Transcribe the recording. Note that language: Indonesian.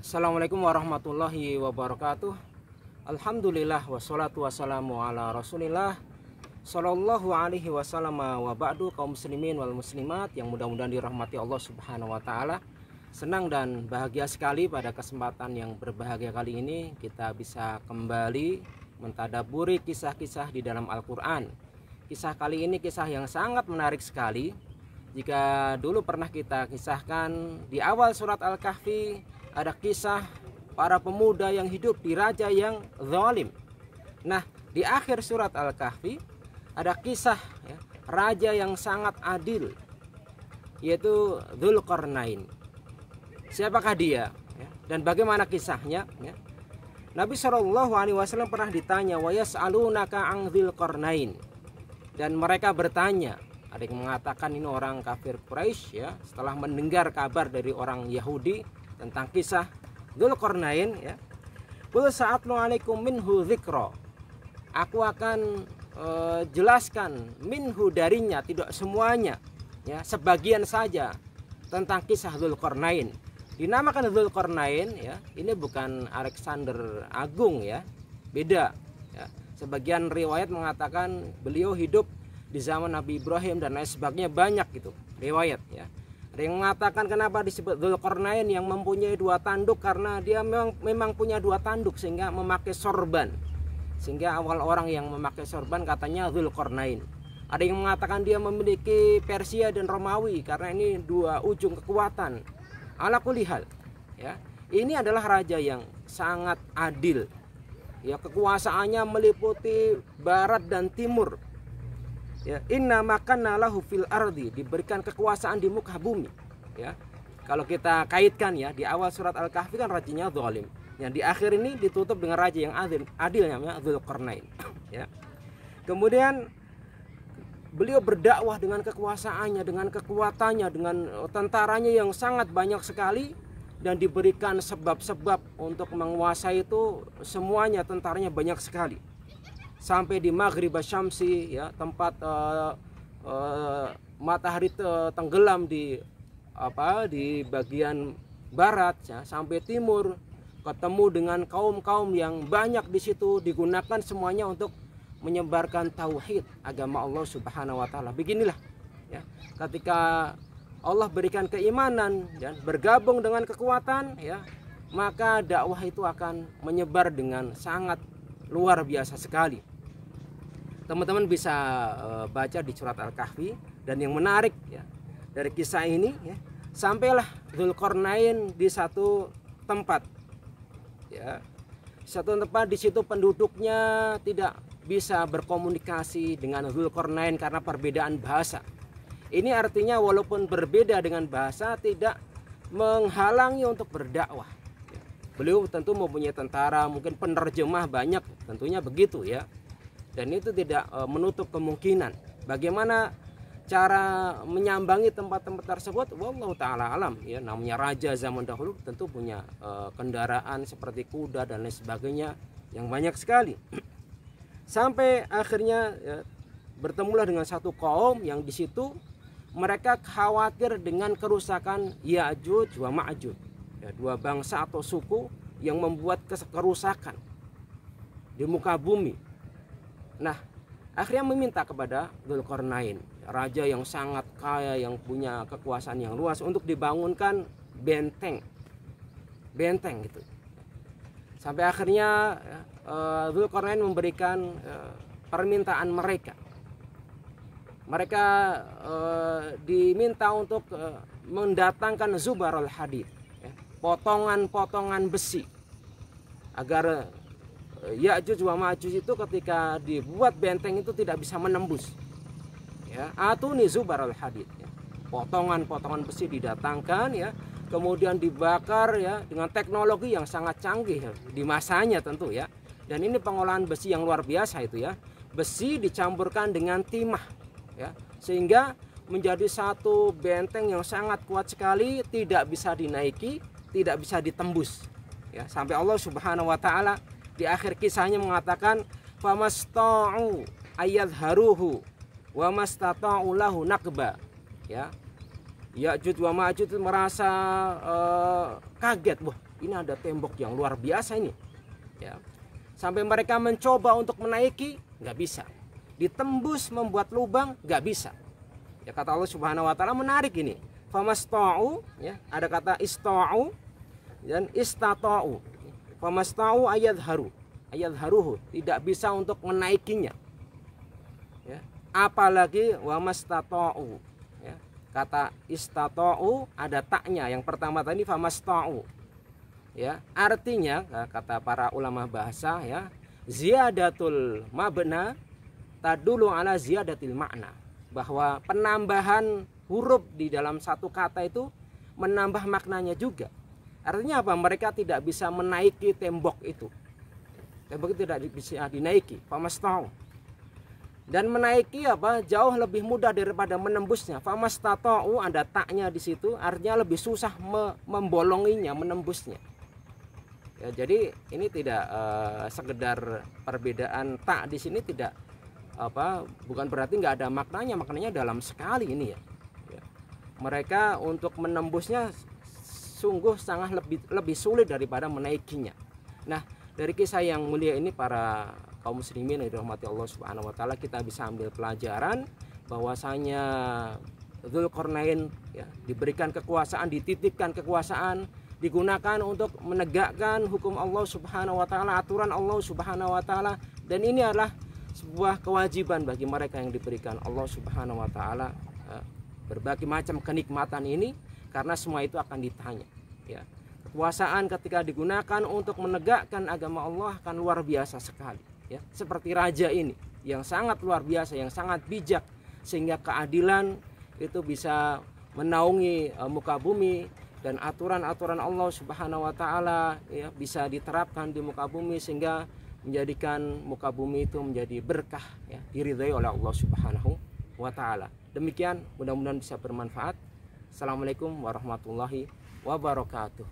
Assalamualaikum warahmatullahi wabarakatuh. Alhamdulillah wassalatu wassalamu ala rasulillah sallallahu alaihi wasallam wa ba'du. Kaum muslimin wal muslimat yang mudah-mudahan dirahmati Allah subhanahu wa ta'ala, senang dan bahagia sekali pada kesempatan yang berbahagia kali ini kita bisa kembali mentadaburi kisah-kisah di dalam Al-Quran. Kisah kali ini kisah yang sangat menarik sekali. Jika dulu pernah kita kisahkan di awal surat Al-Kahfi, ada kisah para pemuda yang hidup di raja yang zalim. Nah, di akhir surat Al-Kahfi ada kisah raja yang sangat adil, yaitu Dzulqarnain. Siapakah dia? Dan bagaimana kisahnya? Nabi SAW pernah ditanya, wa yas'alunaka an Dzulqarnain. Dan mereka bertanya, ada yang mengatakan ini orang kafir Quraisy setelah mendengar kabar dari orang Yahudi tentang kisah Dzulqarnain Qul sa'atlu alaikum minhu dzikra. Aku akan jelaskan minhu darinya, tidak semuanya, sebagian saja tentang kisah Dzulqarnain. Dinamakan Dzulqarnain ini bukan Alexander Agung beda. Sebagian riwayat mengatakan beliau hidup di zaman Nabi Ibrahim dan lain sebagainya, banyak gitu riwayat Ada yang mengatakan kenapa disebut Dzulqarnain yang mempunyai dua tanduk, karena dia memang punya dua tanduk sehingga memakai sorban. Sehingga awal orang yang memakai sorban katanya Dzulqarnain. Ada yang mengatakan dia memiliki Persia dan Romawi karena ini dua ujung kekuatan. Ala kulli hal ini adalah raja yang sangat adil. Kekuasaannya meliputi barat dan timur. Inna makanna lahu fil ardi, diberikan kekuasaan di muka bumi. Kalau kita kaitkan di awal surat Al-Kahfi kan rajanya zalim, yang di akhir ini ditutup dengan raja yang adil namanya Dzulqarnain. Kemudian beliau berdakwah dengan kekuasaannya, dengan kekuatannya, dengan tentaranya yang sangat banyak sekali, dan diberikan sebab-sebab untuk menguasai itu semuanya, tentaranya banyak sekali. Sampai di Maghrib Syamsi tempat matahari tenggelam di bagian barat sampai timur, ketemu dengan kaum-kaum yang banyak di situ, digunakan semuanya untuk menyebarkan tauhid agama Allah Subhanahu wa taala. Beginilah ketika Allah berikan keimanan dan bergabung dengan kekuatan maka dakwah itu akan menyebar dengan sangat luar biasa sekali. Teman-teman bisa baca di surat Al-Kahfi. Dan yang menarik dari kisah ini sampailah Dzulqarnain di satu tempat satu tempat, di situ penduduknya tidak bisa berkomunikasi dengan Dzulqarnain karena perbedaan bahasa. Ini artinya walaupun berbeda dengan bahasa tidak menghalangi untuk berdakwah. Beliau tentu mempunyai tentara, mungkin penerjemah banyak, tentunya begitu Dan itu tidak menutup kemungkinan. Bagaimana cara menyambangi tempat-tempat tersebut? Wallahu ta'ala alam. Namanya raja zaman dahulu tentu punya kendaraan seperti kuda dan lain sebagainya yang banyak sekali. Sampai akhirnya bertemulah dengan satu kaum yang di situ mereka khawatir dengan kerusakan Ya'juj wa Ma'juj. Dua bangsa atau suku yang membuat kerusakan di muka bumi. Nah, akhirnya meminta kepada Dzulqarnain, raja yang sangat kaya, yang punya kekuasaan yang luas, untuk dibangunkan benteng gitu. Sampai akhirnya Dzulqarnain memberikan permintaan mereka. Mereka diminta untuk mendatangkan zubarul hadid, potongan-potongan besi, agar Ya'juj wa Ma'juj itu ketika dibuat benteng itu tidak bisa menembus. Atuni zubarul hadid. Potongan-potongan besi didatangkan kemudian dibakar dengan teknologi yang sangat canggih di masanya tentu Dan ini pengolahan besi yang luar biasa itu Besi dicampurkan dengan timah sehingga menjadi satu benteng yang sangat kuat sekali, tidak bisa dinaiki, tidak bisa ditembus. Sampai Allah Subhanahu wa taala di akhir kisahnya mengatakan famasta'u ayyadharuhu wa mastata'u lahu naqba. Ya'juj wa Ma'juj itu merasa kaget, wah ini ada tembok yang luar biasa ini, ya. Sampai mereka mencoba untuk menaiki, nggak bisa. Ditembus membuat lubang, nggak bisa. Ya, kata Allah Subhanahu Wa Taala menarik ini. Famasta'u, ya, ada kata ista'u dan istata'u. Famasta'u ayadharuhu, tidak bisa untuk menaikinya. Ya. Apalagi wamastata'u, ya. Kata istata'u ada taknya. Yang pertama tadi famasta'u, ya, artinya kata para ulama bahasa, ya, ziyadatul mabna tadulu ala ziyadatil makna, bahwa penambahan huruf di dalam satu kata itu menambah maknanya juga. Artinya apa? Mereka tidak bisa menaiki tembok itu. Tembok itu tidak bisa dinaiki. Famasta'u. Dan menaiki apa? Jauh lebih mudah daripada menembusnya. Famastata'u ada taknya di situ, artinya lebih susah membolonginya, menembusnya. Ya, jadi ini tidak sekedar perbedaan tak di sini, tidak bukan berarti nggak ada maknanya. Maknanya dalam sekali ini, ya. Mereka untuk menembusnya sungguh sangat lebih sulit daripada menaikinya. Nah, dari kisah yang mulia ini, para kaum muslimin yang dirahmati Allah Subhanahu Wa Taala, kita bisa ambil pelajaran bahwasanya Dzulqarnain, ya, diberikan kekuasaan, dititipkan kekuasaan, digunakan untuk menegakkan hukum Allah Subhanahu Wa Taala, aturan Allah Subhanahu Wa Taala, dan ini adalah sebuah kewajiban bagi mereka yang diberikan Allah Subhanahu Wa Taala. Berbagai macam kenikmatan ini, karena semua itu akan ditanya, ya. Kekuasaan ketika digunakan untuk menegakkan agama Allah akan luar biasa sekali, ya. Seperti raja ini yang sangat luar biasa, yang sangat bijak, sehingga keadilan itu bisa menaungi muka bumi, dan aturan-aturan Allah Subhanahu Wa Taala, ya, bisa diterapkan di muka bumi sehingga menjadikan muka bumi itu menjadi berkah, ya, diridhai oleh Allah Subhanahu Wa Taala. Demikian, mudah-mudahan bisa bermanfaat. Assalamualaikum warahmatullahi wabarakatuh.